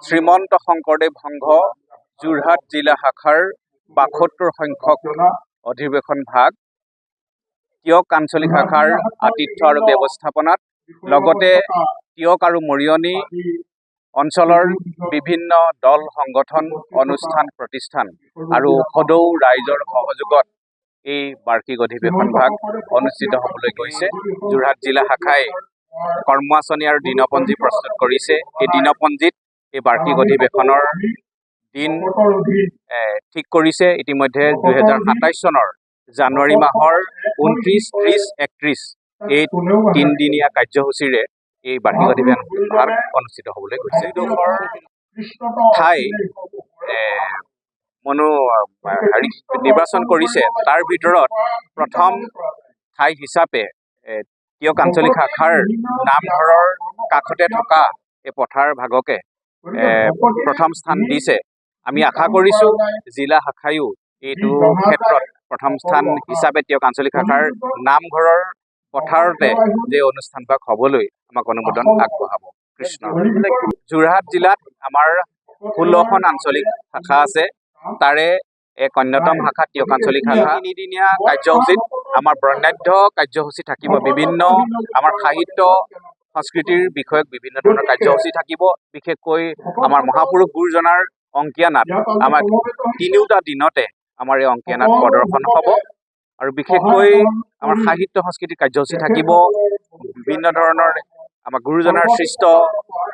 শ্ৰীমন্ত শংকৰদেৱ সংঘ যোৰহাট জিলা শাখাৰ ৭২ সংখ্যক অধিৱেশন ভাগ টিয়ক আঞ্চলিক শাখাৰ আতিথ্য আৰু ব্যৱস্থাপনাত লগতে টিয়ক আৰু মৰিয়নি অঞ্চলৰ বিভিন্ন দল সংগঠন অনুষ্ঠান প্ৰতিষ্ঠান আৰু সদৌ ৰাইজৰ সহযোগত এই বাৰ্ষিক অধিৱেশন ভাগ অনুষ্ঠিত হ'বলৈ গৈছে। যোৰহাট জিলা শাখাই কৰ্ম আঁচনি আৰু দিনপঞ্জী প্ৰস্তুত কৰিছে। এই দিনপঞ্জীত এই বাৰ্ষিক অধিৱেশনৰ দিন ঠিক কৰিছে। ইতিমধ্যে ২০২৭ চনৰ জানুৱাৰী মাহৰ ২৯, ৩০, ৩১ এই ৩-দিনীয়া কাৰ্যসূচীৰে এই বাৰ্ষিক অধিৱেশন ভাগ অনুষ্ঠিত হ'বলৈ গৈছে। ঠাই নিৰ্বাচন কৰিছে। তাৰ ভিতৰত প্ৰথম ঠাই হিচাপে টিয়ক আঞ্চলিক শাখাৰ নামঘৰৰ কাষতে থকা এই পথাৰ ভাগকে প্ৰথম স্থান দিছে। আমি আশা কৰিছোঁ জিলা শাখায়ো এইটো ক্ষেত্ৰত প্ৰথম স্থান হিচাপে টিয়ক আঞ্চলিক শাখাৰ নামঘৰৰ পথাৰতে যে অনুষ্ঠান ভাগ হ'বলৈ আমাক অনুমোদন আগবঢ়াব। কৃষ্ণ। যোৰহাট জিলাত আমাৰ ১৬খন আঞ্চলিক শাখা আছে। তাৰে এক অন্যতম শাখা টিয়ক আঞ্চলিক শাখা। ৩-দিনীয়া কাৰ্যসূচীত আমাৰ বৰ্ণাঢ্য কাৰ্যসূচী থাকিব। বিভিন্ন আমাৰ সাহিত্য সংস্কৃতিৰ বিষয়ক বিভিন্ন ধৰণৰ কাৰ্যসূচী থাকিব। বিশেষকৈ আমাৰ মহাপুৰুষ গুৰুজনাৰ অংকীয়া নাট আমাৰ তিনিওটা দিনতে আমাৰ এই অংকীয়া নাট প্ৰদৰ্শন হ'ব। আৰু বিশেষকৈ আমাৰ সাহিত্য সংস্কৃতিৰ কাৰ্যসূচী থাকিব। বিভিন্ন ধৰণৰ আমাৰ গুৰুজনাৰ সৃষ্ট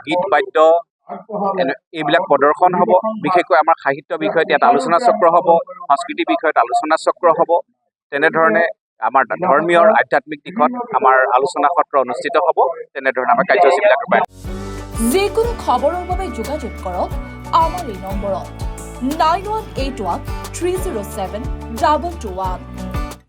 গীত বাদ্য এইবিলাক প্ৰদৰ্শন হ'ব। বিশেষকৈ আমাৰ সাহিত্য বিষয়ত ইয়াত আলোচনা চক্ৰ হ'ব, সংস্কৃতি বিষয়ত আলোচনা চক্ৰ হ'ব। তেনেধৰণে আমাৰ ধৰ্মীয় আধ্যাত্মিক দিশত আমাৰ আলোচনা সত্ৰ অনুষ্ঠিত হ'ব। তেনেধৰণে আমাৰ কাৰ্যসূচীবিলাক ৰূপায়ণ। যিকোনো খবৰৰ বাবে যোগাযোগ কৰক আমাৰ এই নম্বৰত 9181 307 2221।